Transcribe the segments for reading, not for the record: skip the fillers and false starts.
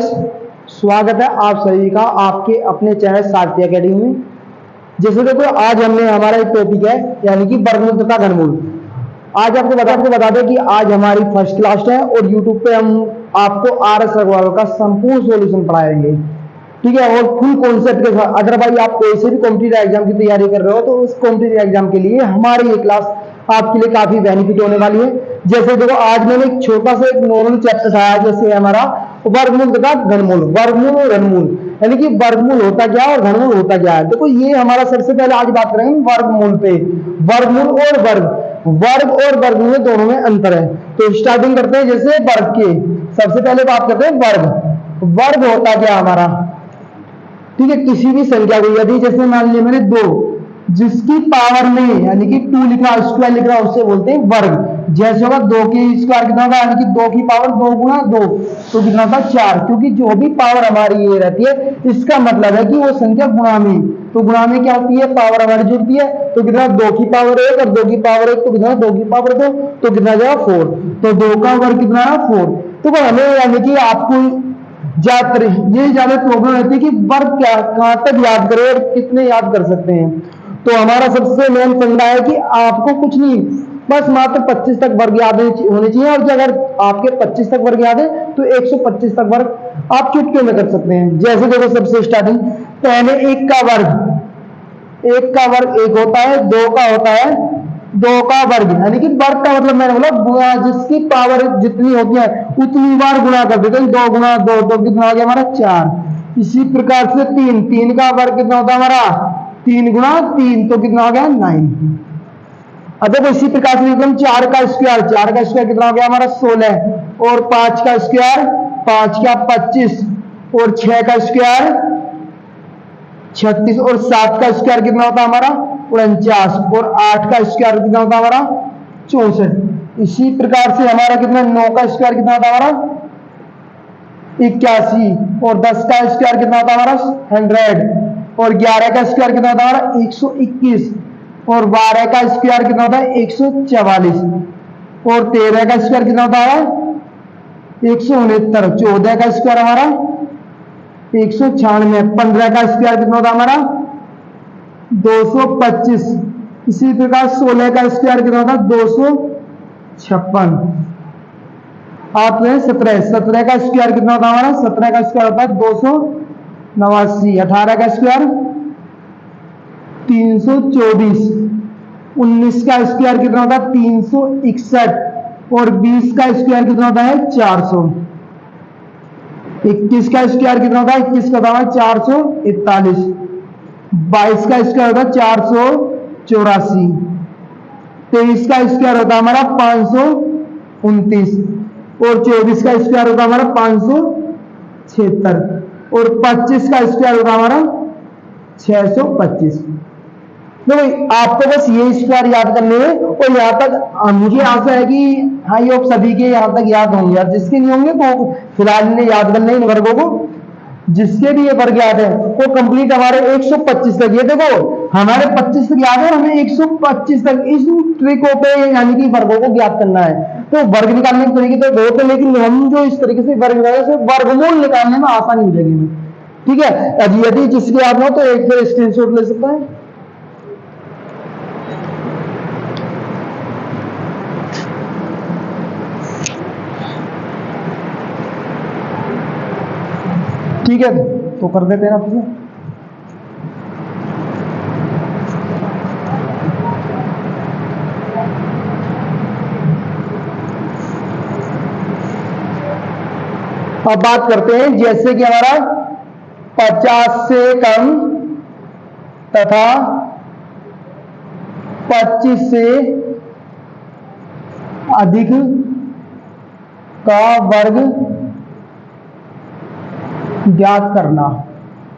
Guys, स्वागत है आप सभी का आपके अपने चैनल सारथी एकेडमी में। जैसे देखो आज हमने हमारा एक टॉपिक है यानी कि वर्गमूल तथा घनमूल। आज आपको बता दें कि आज हमारी फर्स्ट क्लास है और यूट्यूब पे हम आपको RS अग्रवाल का संपूर्ण सॉल्यूशन पढ़ाएंगे, ठीक है, और फुल कॉन्सेप्ट के साथ। अगर भाई आप कोई से भी कॉम्पिटिटिव एग्जाम की तैयारी कर रहे हो तो उस कॉम्पिटिटिव एग्जाम के लिए हमारी ये क्लास आपके लिए काफी बेनिफिट होने वाली है। जैसे देखो आज मैंने एक छोटा सा एक नॉर्मल चैप्टर उठाया, जैसे हमारा वर्गमूल तथा घनमूल। वर्गमूल और घनमूल यानी कि वर्गमूल होता क्या है और घनमूल होता क्या है। देखो ये हमारा सबसे पहले आज बात करेंगे वर्गमूल पे। वर्गमूल और वर्ग और वर्गमूल में दोनों में अंतर है। तो स्टार्टिंग करते हैं जैसे वर्ग के। सबसे पहले बात करते हैं वर्ग। वर्ग होता क्या हमारा, ठीक है, किसी भी संख्या को यदि जैसे मान लिया मैंने 2 जिसकी पावर में यानी कि 2 लिखा स्क्वायर लिख रहा उससे बोलते हैं वर्ग। जैसे होगा 2 की स्क्वायर कितना होगा यानी कि 2 की पावर 2 गुणा 2 तो कितना होता है 4, क्योंकि जो भी पावर हमारी ये रहती है इसका मतलब है कि वो संख्या गुणा में। तो गुणा में क्या होती है, पावर हमारी जुड़ती है। तो कितना 2 की पावर 1 और 2 की पावर 1 तो कितना 2 की पावर 2 तो कितना जाएगा 4। तो 2 का वर्ग कितना है 4। तो हमें यानी कि आपको ज्यादातर ये ज्यादा प्रॉब्लम रहती है कि वर्ग क्या कहां तक याद करें और कितने याद कर सकते हैं। तो हमारा सबसे मेन फंडा है कि आपको कुछ नहीं, बस मात्र 25 तक वर्ग याद होने चाहिए। और अगर आपके 25 तक वर्ग याद है तो 125 तक वर्ग आप चुटकियों में कर सकते हैं। जैसे देखो सबसे स्टार्टिंग पहले 1 का वर्ग 1 होता है, 2 का होता है 2 का वर्ग यानी कि वर्ग का मतलब मैंने बोला गुणा, जिसकी पावर जितनी होती है उतनी बार गुणा कर देते हैं। 2 गुणा 2 तो कितना हो गया हमारा 4। इसी प्रकार से 3 का वर्ग कितना होता है हमारा 3 गुणा 3 तो कितना हो गया 9। अब इसी प्रकार से एकदम 4 का स्क्वायर कितना हो गया हमारा 16 और 5 का स्क्वायर 5 का 25 और 6 का स्क्वायर 36 और 7 का स्क्वायर कितना होता है हमारा 49 और 8 का स्क्वायर कितना होता है हमारा 64। इसी प्रकार से हमारा कितना 9 का स्क्वायर कितना होता है हमारा 81 और 10 का स्क्वायर कितना होता है हमारा 100 और 11 का स्क्वायर कितना होता है हमारा 121 और 12 का स्क्वायर कितना होता है 144 और 13 का स्क्वायर कितना होता है 169। 14 का स्क्वायर हमारा 196। 15 का स्क्वायर कितना होता है हमारा 225। इसी प्रकार 16 का स्क्वायर कितना होता है 256। आप 17 का स्क्वायर कितना होता है हमारा 17 का स्क्वायर होता है 289। 18 का स्क्वायर 324। 19 का स्क्वायर कितना होता है 361 और 20 का स्क्वायर कितना होता है 400। 21 का स्क्वायर कितना होता है 21 का होता है 441। 22 का स्क्वायर होता है 484। 23 का स्क्वायर होता है हमारा 529 और 24 का स्क्वायर होता है हमारा 576 और 25 का स्क्वायर होता है हमारा 625। तो आपको बस ये स्क्वायर याद करने हैं और यहाँ तक मुझे आशा है कि हाई होप सभी के यहाँ तक याद होंगे। यार जिसके नहीं होंगे तो फिलहाल इन्हें याद करना इन वर्गों को। जिसके भी ये वर्ग याद है वो कंप्लीट हमारे 125 तक। ये देखो हमारे 25 तक याद है, हमें 125 तक इस ट्रिकों पे यानी कि वर्गों को ज्ञात करना है। तो वर्ग निकालने के तरीके तो बहुत है, लेकिन हम जो इस तरीके से वर्ग निकाले वर्गमूल निकालने में आसानी हो जाएगी, ठीक है। यदि जिसके याद हो तो एक फिर स्क्रीनशॉट ले सकता है। ठीक है, तो कर देते हैं आपसे। अब बात करते हैं जैसे कि हमारा 50 से कम तथा 25 से अधिक का वर्ग ज्ञात करना।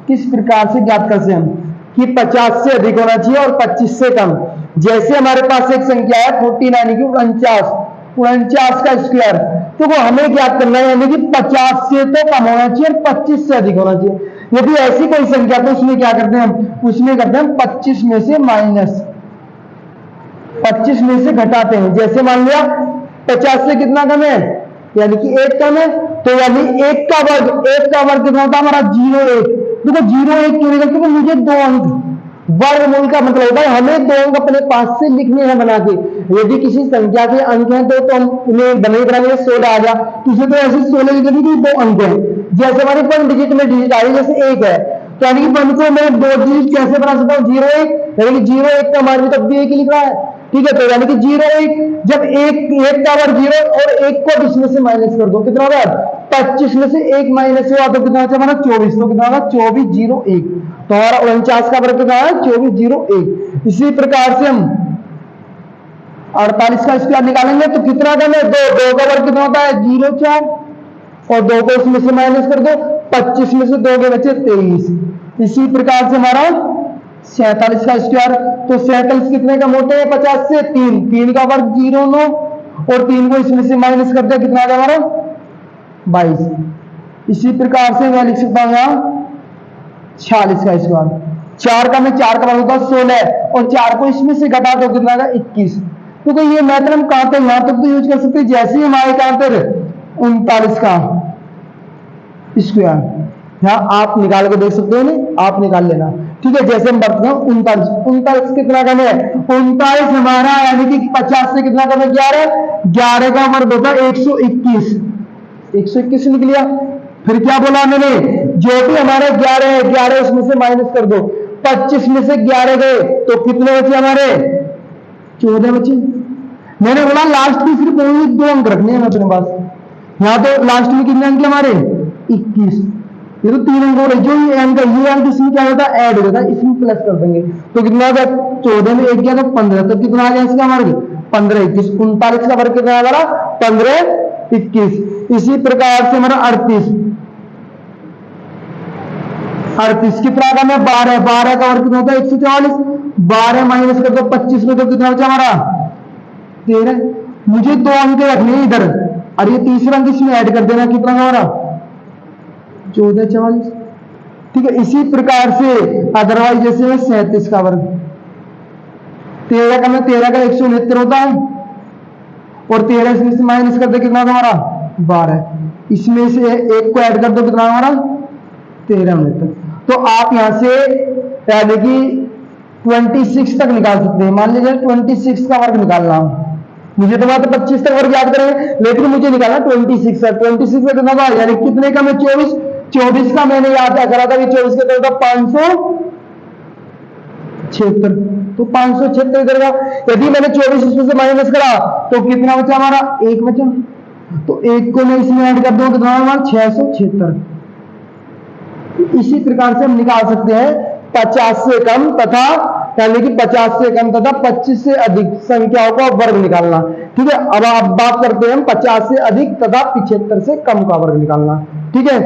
किस प्रकार से ज्ञात कर सकते हम कि 50 से अधिक होना चाहिए और 25 से कम। जैसे हमारे पास एक संख्या है 49 यानी कि 49 का स्क्वायर, तो वो हमें ज्ञात करना है यानी कि 50 से तो कम होना चाहिए और 25 से अधिक होना चाहिए। यदि ऐसी कोई संख्या तो उसमें क्या करते हैं हम, उसमें करते हैं 25 में से माइनस, 25 में से घटाते हैं। जैसे मान लिया 50 से कितना कम है यानी कि 1 कम है तो यानी एक का वर्ग कितना होता है हमारा 0 1। देखो 0 1 क्यों निकलता है, मुझे 2 अंक वर्गमूल का मतलब होता है हमें 2 अंक अपने पास से लिखने हैं बना के। यदि किसी संख्या के अंक हैं तो हम उन्हें बनाएंगे 16 आ गया, किसी तो ऐसे 16 लिखेंगे कि 2 अंक है। जैसे हमारे 1 डिजिट में डिजिट आ रही जैसे 1 है, तो यानी कि 1 को मैं 2 डिजिट कैसे बना सकता हूँ 0 1, यानी कि 0 1 का मान तब भी 1 ही लिख रहा है। ठीक है, तो यानी कि 0 1, जब 1 का वर्ग 0 और 1 को इसमें से माइनस कर दो कितना होगा 25 में से 1 माइनस हुआ तो कितना होगा हमारा 24, तो कितना होगा 24 0 1, तो हमारा 49 का वर्ग कितना है 24 0 1। इसी प्रकार से हम 48 का स्क्वायर निकालेंगे तो कितना करना है 2 2 का वर्ग कितना होता है 0 4, और 2 को इसमें से माइनस कर दो, 25 में से 2 के बचे 23। इसी प्रकार से हमारा 47 का स्क्वायर, तो 47 कितने का मोटे है 50 से 3, 3 का वर्ग 0 9, और 3 को इसमें से माइनस कर दिया कितना आ गया हमारा 22। इसी प्रकार से मैं लिख सकता हूं यहां 46 का स्क्वायर, 4 का मैं 4 का वर्ग होता है 16, और 4 को इसमें से घटा दो कितना आ गया 21। तो ये मेथड हम कहां तक यहां तक तो यूज कर सकते हैं, जैसे ही हमारे कहां पर 39 का स्क्वायर, यहाँ आप निकाल के देख सकते हो ना, आप निकाल लेना। ठीक है, जैसे हम बढ़ते हैं 39 कितना कम है 39 हमारा, यानी कि 50 से कितना कम है 11 का वर्ग होता है 121, 121 निकल लिया। फिर क्या बोला मैंने, जो भी हमारे 11 है 11 इसमें से माइनस कर दो, 25 में से 11 गए तो कितने बचे हमारे 14 बचे। मैंने बोला लास्ट में सिर्फ 2 अंक रखने हैं अपने पास, यहाँ तो लास्ट में कितने अंक हमारे 21, ये तो 3 अंक हो रहे, जो ये अंक है ये अंक इसमें क्या होता है ऐड हो जाता है, इसमें प्लस कर देंगे तो कितना होगा 14 में 1 गया तो 15, तो कितना आ गया इसका वर्ग 15 21, 39 का वर्ग कितना हमारा 15 21। इसी प्रकार से हमारा 38 कितना का मैं 12 का वर्ग कितना होता है 144, 12 माइनस कर दो 25 में तो कितना बचा हमारा 13। मुझे 2 अंक रखने इधर, और ये तीसरा अंक इसमें ऐड कर देना कितना हमारा 14 44। ठीक है, इसी प्रकार से अदरवाइज जैसे है 37 का वर्ग, 13 का मैं 13 का 169 होता है, और 13 इसमें से माइनस कर दे कितना हमारा 12, इसमें से 1 को ऐड कर दो कितना हमारा 13 तो आप यहां से यानी कि 26 तक निकाल सकते हैं। मान लीजिए 26 का वर्ग निकालना, मुझे तो बात 25 तक वर्ग याद करें, लेकिन मुझे निकालना 26 है। 26 में कितना था यानी कितने का मैं 24 का मैंने याद करा था कि 24 के तो 576, तो 576 इधर का, यदि मैंने 24 इसमें से माइनस करा तो कितना बचा हमारा 1 बचा, तो 1 को मैं इसमें ऐड कर दूं कितना हमारा 676। इसी प्रकार से हम निकाल सकते हैं 50 से कम तथा यानी कि 50 से कम तथा 25 से अधिक संख्याओं का वर्ग निकालना। ठीक है, अब आप बात करते हैं 50 से अधिक तथा 75 से कम का वर्ग निकालना। ठीक है,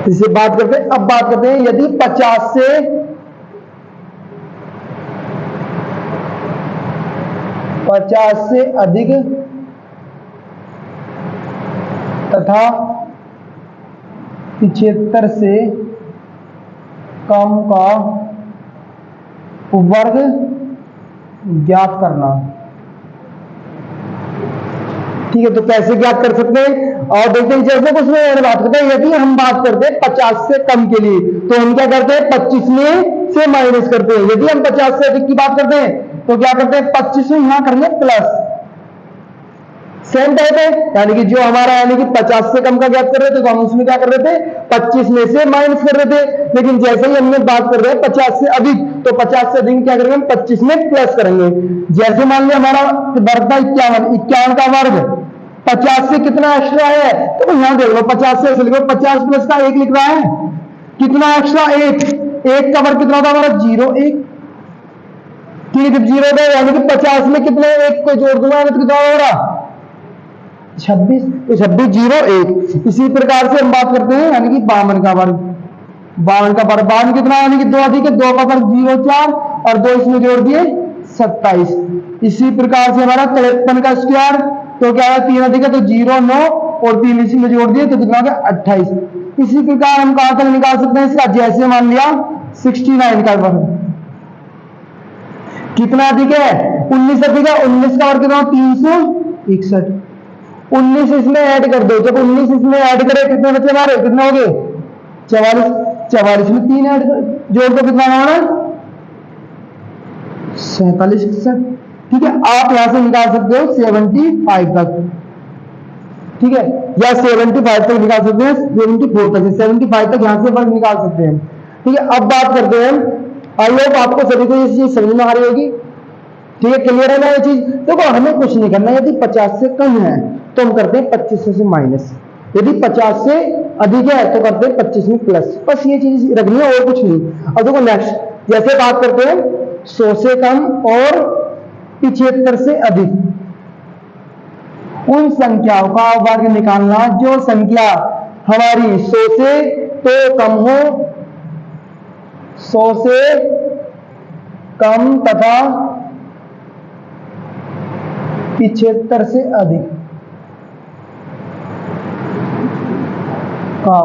इसे बात करते हैं। अब बात करते हैं यदि 50 से अधिक तथा 75 से कम का वर्ग ज्ञात करना। ठीक है, तो कैसे ज्ञात कर सकते हैं और देखते हैं। जैसे कुछ में बात करते हैं, यदि हम बात करते हैं 50 से कम के लिए तो हम क्या करते हैं 25 में से माइनस करते हैं। यदि हम 50 से अधिक की बात करते हैं तो क्या करते हैं 25 में यहां करेंगे प्लस, सेम टाइप है, यानी कि जो हमारा यानी कि 50 से कम का ज्ञात कर रहे थे तो हम उसमें क्या कर रहे थे 25 में से माइनस कर रहे थे। लेकिन जैसे ही हमने बात कर रहे हैं 50 से अधिक, तो 50 से अधिक क्या करेंगे हम 25 में प्लस करेंगे। जैसे मान लिया हमारा बढ़ता 51 का वर्ग 50 से कितना एक्स्ट्रा है, तो यहां देख लो 50 से लिखो 50 प्लस का 1 लिख रहा है, कितना एक्स्ट्रा 1 का वर्ग कितना होता है हमारा 0 1। ठीक है, 0 है यानी कि 50 में कितने 1 को जोड़ दूंगा तो कितना होगा 26, तो 26 0 1। इसी प्रकार से हम बात करते हैं यानी कि 52 का वर्ग, 52 कितना यानी कि 2 अधिक है, 2 का वर्ग 0 4 और 2 इसमें जोड़ दिए 27। इसी प्रकार से हमारा 53 का स्क्वायर तो क्या है 3 अधिक है तो 0 9 और 3 इसी में जोड़ दिए तो कितना हो गया 28। इसी प्रकार हम कहां तक निकाल सकते हैं इसका, जैसे मान लिया 69 का वर्ग कितना अधिक है 19 अधिक है, 19 का वर्ग कितना 361, 19 इसमें ऐड कर दो, जब 19 इसमें ऐड करें कितने बच्चे हमारे, कितने हो गए 44, 44 में 3 ऐड जोड़ दो कितना होना 47। ठीक है, आप यहां से निकाल सकते हो 75 तक, ठीक है, या 75 तक निकाल सकते हैं, 74 तक, 75 तक यहां से वर्ग निकाल सकते हैं। ठीक है, अब बात करते हैं, आई होप आपको सभी को ये चीज समझ में आ रही होगी। ठीक है, क्लियर है ना ये चीज। देखो हमें कुछ नहीं करना, यदि 50 से कम है तो हम करते हैं 25 से माइनस, यदि 50 से अधिक है तो करते हैं 25 में प्लस, बस ये चीज रखनी है और कुछ नहीं। अब देखो नेक्स्ट, जैसे बात करते हैं 100 से कम और 75 से अधिक, उन संख्याओं का वर्ग निकालना जो संख्या हमारी 100 से तो कम हो, 100 से कम तथा 75 से अधिक का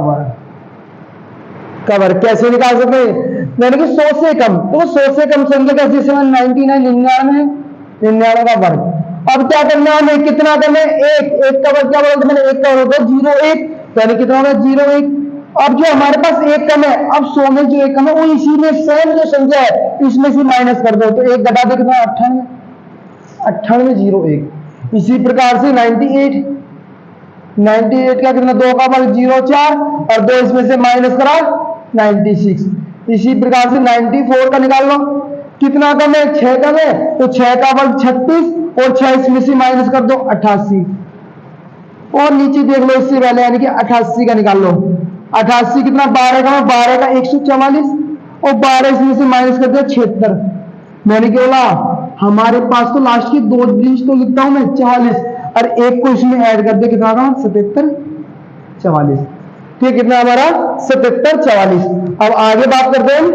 वर्ग कैसे निकाल सकते हैं, यानी कि 100 से कम, तो 100 से कम संख्या कैसे, 99 99 का वर्ग। अब क्या करना है हमें, कितना करना है, एक का वर्ग, क्या बोलते मैंने, एक का वर्ग 01, यानी कितना होगा 01। अब जो हमारे पास एक कम है, अब 100 में जो एक कम है वो इसी में सेम जो संख्या है इसमें से माइनस कर दो, तो एक घटा दे कितना 98 01। इसी प्रकार से 98 का कितना, 2 का वर्ग 04 और 2 इसमें से माइनस करा 96। इसी प्रकार से 94 का निकाल लो, कितना कम है 6 कम है, तो 6 का वर्ग 36 और 6 इसमें से माइनस कर दो 88, और नीचे देख लो इससे पहले यानी कि 88 का निकाल लो, 88 कितना 12 का 144 और 12 इसमें से माइनस कर दिया 76। मैंने क्या बोला, हमारे पास तो लास्ट की 2 डिजिट तो लिखता हूं मैं 40 और एक को इसमें ऐड कर दिया कितना का 77 44। ठीक, कितना हमारा 77 44। अब आगे बात करते हैं,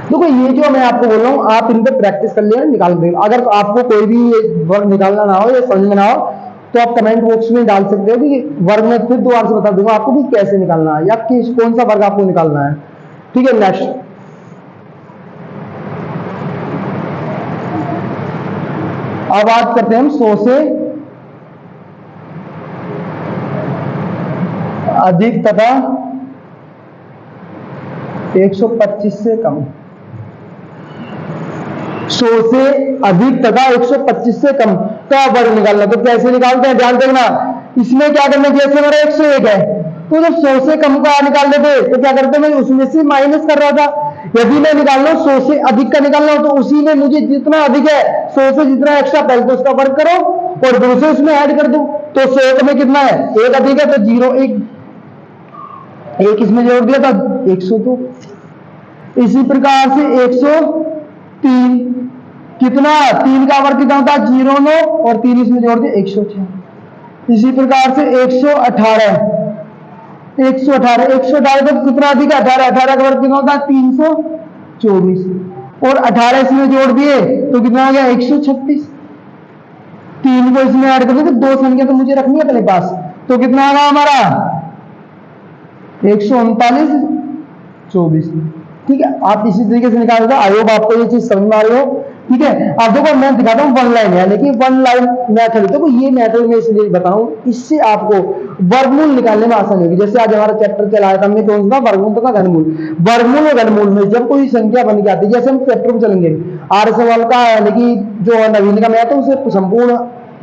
देखो ये जो मैं आपको बोल रहा हूं आप इन पे प्रैक्टिस कर लिया निकाल देंगे। अगर आपको कोई भी वर्ग निकालना ना हो या समझ में ना हो तो आप कमेंट बॉक्स में डाल सकते हो कि वर्ग में फिर दोबारा से बता दूंगा आपको कि कैसे निकालना है या कौन सा वर्ग आपको निकालना है। ठीक है, नेक्स्ट अब बात करते हैं हम 100 से अधिक तथा 125 से कम, 100 से अधिक तथा 125 से कम का वर्ग निकालना। तो कैसे निकालते हैं, ध्यान देना, इसमें क्या करना, जैसे हमारा 101 है तो जब 100 से कम का निकाल देते तो क्या करते, मैं उसमें से माइनस कर रहा था। यदि मैं निकालना 100 से अधिक का निकालना हो तो उसी में मुझे जितना अधिक है 100 से जितना एक्स्ट्रा पहले तो उसका वर्ग करो और दूसरे उसमें ऐड कर दो। तो 100 में कितना है, एक अधिक है तो 0 1 इसमें जोड़ दिया था 102। इसी प्रकार से 103, कितना 3 का वर्ग कितना होता है 0 9 और 3 इसमें जोड़ दिया 106। इसी प्रकार से 118 तो कितना अधिक है 18 का वर्ग कितना होता है 324 और 18 इसमें जोड़ दिए तो कितना हो गया 136। 3 को इसमें ऐड कर दो, 2 संख्या तो मुझे रखनी है अपने पास, तो कितना होगा हमारा 139 24। ठीक है, आप इसी तरीके से निकाल दो। आई होप आपको ये चीज समझ में आ रही हो। ठीक है, अब देखो मैं दिखाता हूँ वन लाइन यानी कि वन लाइन मेथड। देखो ये मेथड मैं इसलिए बताऊं, इससे आपको वर्गमूल निकालने में आसानी होगी। जैसे आज हमारा चैप्टर चलाया था हमने कौन सा, वर्गमूल तथा घनमूल। वर्गमूल और घनमूल में जब कोई संख्या बन के आती है, जैसे हम चैप्टर में चलेंगे आर्य सवाल का यानी कि जो नवीन का मैथ है उसे संपूर्ण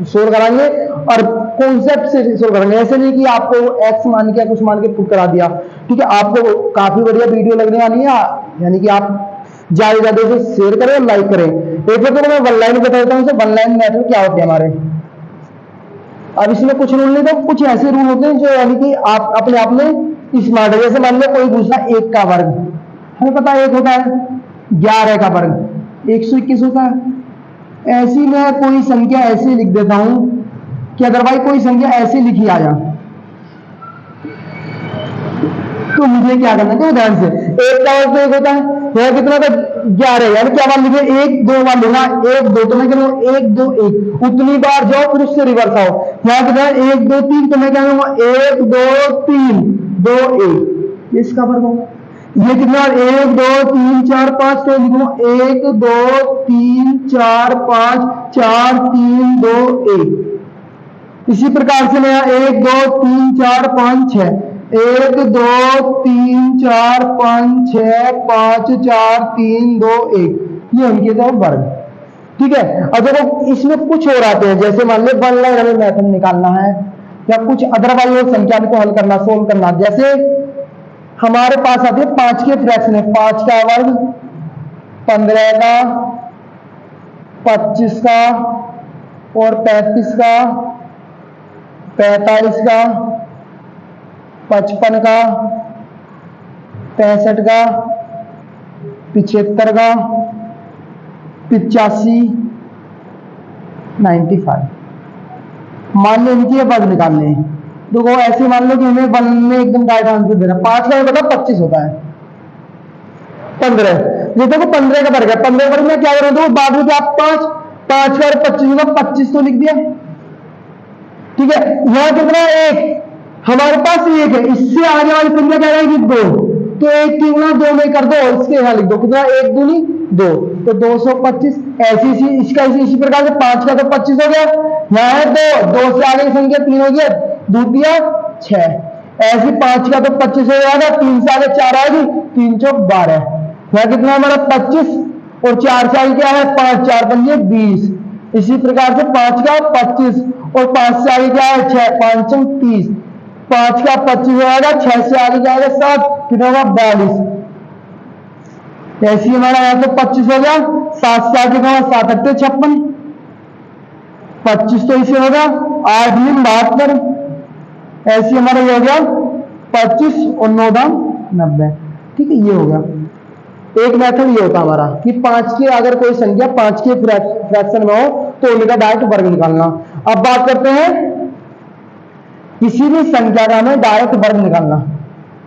सोल्व कराएंगे और कॉन्सेप्ट से सोल्व करेंगे। ऐसे नहीं कि आपको एक्स मान के कुछ मान के पुट करा दिया। ठीक है, आपको काफी बढ़िया वीडियो लगने वाली है, यानी कि आप ज्यादा ज्यादा से शेयर करें और लाइक करें। एक तो मैं वन लाइन बता देता हूँ, वन लाइन मेथड क्या होते हैं हमारे। अब इसमें कुछ रूल नहीं, तो कुछ ऐसे रूल होते हैं जो यानी कि आप अपने आप में स्मार्ट है। जैसे मान लो कोई पूछना 1 का वर्ग, हमें पता है 1 होता है, 11 का वर्ग 121 होता है। ऐसी मैं कोई संख्या ऐसे लिख देता हूं कि अगर भाई कोई संख्या ऐसे लिखी आया तो मुझे क्या करना है ध्यान से। एक का वर्ग तो एक होता है, यहाँ कितना था 11, यानी क्या मान लीजिए 1 2 मान लेना, 1 2 तो मैं कह रहा हूँ 1 2 1, उतनी बार जाओ फिर उससे रिवर्स आओ, यहाँ कितना 1 2 3, तो मैं क्या करूंगा 1 2 3 2 1, इसका वर्ग होगा। ये कितना 1 2 3 4 5, तो लिखो 1 2 3 4 5 4 3 2 1। इसी प्रकार से मैं 1 2 3 4 5 6, 1 2 3 4 5 6 5 4 3 2 1, ये उनके था वर्ग। ठीक है, अब देखो इसमें कुछ और आते हैं, जैसे मान लो वन लाइन हमें मेथड निकालना है या कुछ अदरवाइज और संख्या को हल करना, सोल्व करना, जैसे हमारे पास आते हैं 5 के फ्रैक्शन है, 5 का वर्ग 15 का 25 का और 35 का 45 का 55 का 65 का 75 का 85 95। मान लो इनके वर्ग निकालने हैं, देखो ऐसे मान लो कि हमें वन में एकदम डायरेक्ट आंसर देना, 5 का बता 25 होता है 15, ये देखो 15 का वर्ग है, 15 वर्ग में क्या करें, देखो बाद में क्या 5 5 का 25 होगा, 25 तो लिख दिया। ठीक है, यहां कितना 1, हमारे पास 1 है, इससे आगे वाली संख्या क्या रहेगी 2, तो 1 की गुणा 2 में कर दो, इसके यहां लिख दो कितना 1 दूनी 2, तो 225। ऐसी इसका इसी प्रकार से 5 का तो 25 हो गया, यहाँ है 2 से आगे की संख्या 3 हो गया, दूतिया 6, ऐसे 5 का तो 25 हो जाएगा, 3 से आगे 4 आएगी, 3 चौक 12, यहाँ कितना हमारा 25 और 4 से आगे क्या है 5, 4 पंजे 20। इसी प्रकार से 5 का 25 और 5 से आगे क्या है 6, 5 चौक 30, 5 का 25 हो जाएगा, 6 से आगे जाएगा 7, कितना होगा 42। ऐसे हमारा यहाँ तो 25 हो गया, 7 से आगे का 7 अट्ठे 56, 25 तो इसे होगा 8 में 72, ऐसे हमारा ये हो गया 25 और 9 दाम 90। ठीक है, ये हो गया एक मेथड, ये होता हमारा कि 5 के अगर कोई संख्या 5 के फ्रैक्शन में हो तो उनका डायरेक्ट वर्ग निकालना। अब बात करते हैं किसी भी संख्या का हमें डायरेक्ट वर्ग निकालना।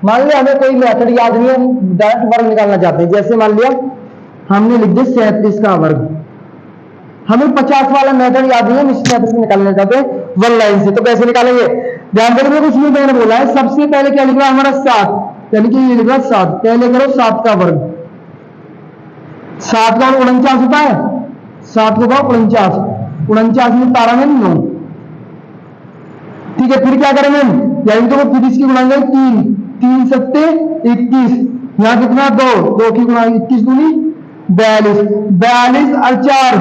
मान लिया हमें कोई मेथड याद नहीं है, हम डायरेक्ट वर्ग निकालना चाहते हैं, जैसे मान लिया हमने लिख दिया 37 का वर्ग, हमें 50 वाला मेथड याद नहीं है, हम इस मेथड से निकालना चाहते हैं वन लाइन से, तो कैसे निकालेंगे, ध्यान देने कुछ नहीं मैंने बोला है, सबसे पहले क्या लिख रहा है हमारा 7, यानी कि ये लिख रहा है 7, पहले करो 7 का वर्ग, 7 का 49 होता है, 7 को 49, 49 में तारा में 9। ठीक है, फिर क्या करेंगे हम, यानी तो फिर इसकी गुणाएंगे 3, 3 सत्ते 21, यहाँ कितना 2, 2 की गुणा 21 दूनी 42, 42 और 4,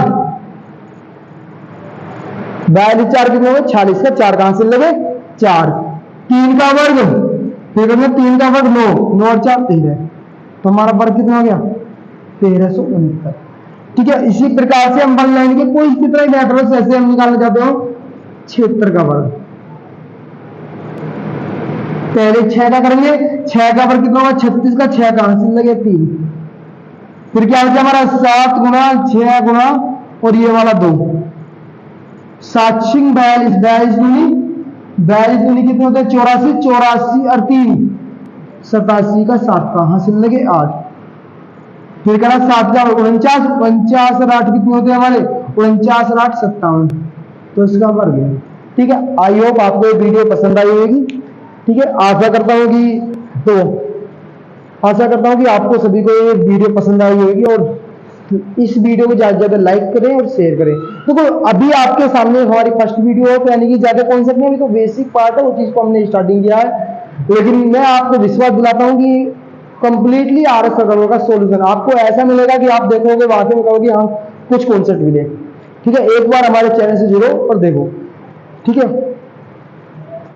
42 4 कितने हो गए 46 का 4 कहां से लगे 4, 3 का वर्ग, फिर 3 का वर्ग 9, 9 और 4 13, तो हमारा वर्ग कितना हो गया 1369। ठीक है, इसी प्रकार से हम वन लाइन के कोई कितना मैथड से ऐसे हम निकालना चाहते हो 76 का वर्ग, पहले 6 का करेंगे, 6 का वर्ग कितना होगा 36 का 6 कहां से लगे 3, फिर क्या होगा हमारा 7 गुना 6 गुना और ये वाला 2, 7 सिंह 42, 42 दूनी 42 दूनी कितने होते हैं 84, 84 और 3 87 का 7 कहां से लगे 8, फिर करा 7 का 49, 49 और 8 कितने होते हैं हमारे 49 और 8 57, तो इसका वर्ग है। ठीक है, आई होप आपको ये वीडियो पसंद आई होगी। ठीक है, आशा करता हूं कि आपको सभी को ये वीडियो पसंद आई होगी, और इस वीडियो को ज्यादा से ज्यादा लाइक करें और शेयर करें। तो अभी आपके सामने हमारी फर्स्ट वीडियो है, तो यानी कि ज्यादा कॉन्सेप्ट नहीं, तो बेसिक पार्ट है, उस चीज को हमने स्टार्टिंग किया है, लेकिन मैं आपको विश्वास दिलाता हूँ कि कंप्लीटली RS सर्कल का सॉल्यूशन आपको ऐसा मिलेगा कि आप देखोगे वाकई में कहोगे हाँ कुछ कॉन्सेप्ट मिले। ठीक है, एक बार हमारे चैनल से जुड़ो और देखो। ठीक है।